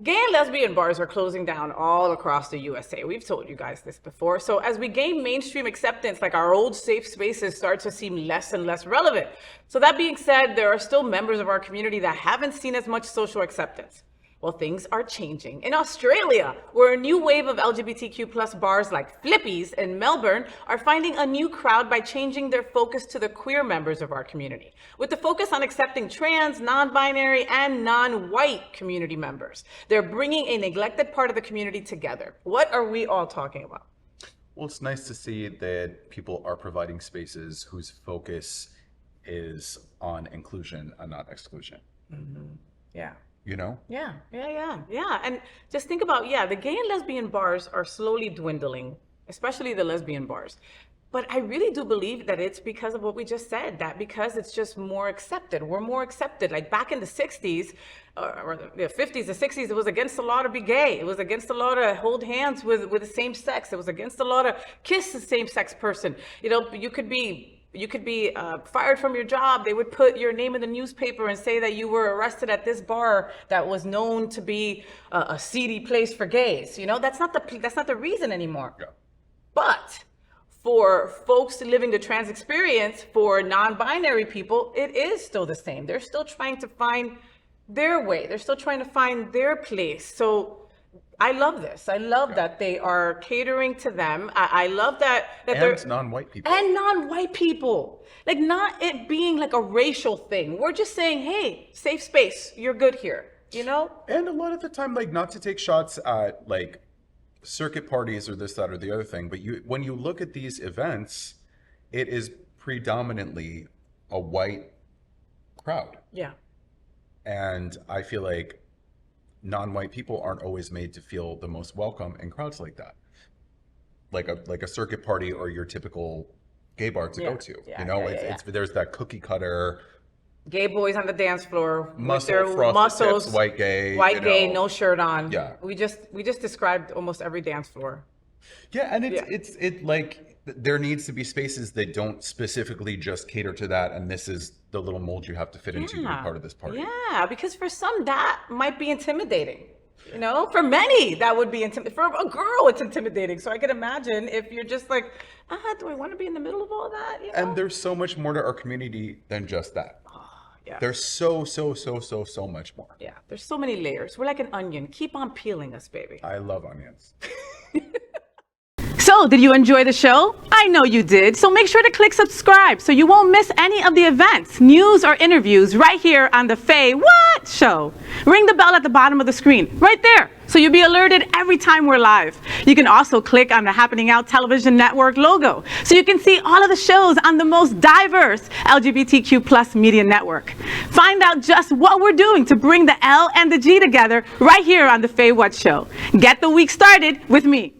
Gay and lesbian bars are closing down all across the USA. We've told you guys this before. So as we gain mainstream acceptance, like our old safe spaces start to seem less and less relevant. So that being said, there are still members of our community that haven't seen as much social acceptance. Well, things are changing. In Australia, where a new wave of LGBTQ plus bars like Flippy's in Melbourne are finding a new crowd by changing their focus to the queer members of our community, with the focus on accepting trans, non-binary, and non-white community members. They're bringing a neglected part of the community together. What are we all talking about? Well, it's nice to see that people are providing spaces whose focus is on inclusion and not exclusion. Mm-hmm. Yeah. You know? Yeah. And just think about, the gay and lesbian bars are slowly dwindling, especially the lesbian bars. But I really do believe that it's because of what we just said, that because it's just more accepted. We're more accepted. Like back in the 60s, or the 50s, the 60s, it was against the law to be gay. It was against the law to hold hands with the same sex. It was against the law to kiss the same sex person. You know, you could be fired from your job. They would put your name in the newspaper and say that you were arrested at this bar that was known to be a seedy place for gays. You know, that's not the reason anymore. Yeah. But for folks living the trans experience, for non-binary people, it is still the same. They're still trying to find their way. They're still trying to find their place. So I love this. I love that they are catering to them. I love that they're non-white people. And non-white people. Like, not it being like a racial thing. We're just saying, hey, safe space. You're good here. You know? And a lot of the time, like, not to take shots at like circuit parties or this, that, or the other thing, but when you look at these events, it is predominantly a white crowd. Yeah. And I feel like non-white people aren't always made to feel the most welcome in crowds like that, like a circuit party or your typical gay bar to go to. You know, it's there's that cookie cutter gay boys on the dance floor with muscle, their muscles, tips, white gay, no shirt on. Yeah, we just described almost every dance floor. Yeah, and it's like there needs to be spaces that don't specifically just cater to that, and this is the little mold you have to fit into to be part of this party. Yeah, because for some that might be intimidating. You know, for many that would be intimidating. For a girl, it's intimidating. So I can imagine if you're just like, do I want to be in the middle of all that? You know? And there's so much more to our community than just that. Yeah. There's so much more. Yeah, there's so many layers. We're like an onion. Keep on peeling us, baby. I love onions. So, did you enjoy the show? I know you did. So make sure to click subscribe so you won't miss any of the events, news, or interviews right here on the Faye What Show. Ring the bell at the bottom of the screen, right there, so you'll be alerted every time we're live. You can also click on the Happening Out Television Network logo so you can see all of the shows on the most diverse LGBTQ plus media network. Find out just what we're doing to bring the L and the G together right here on the Faye What Show. Get the week started with me.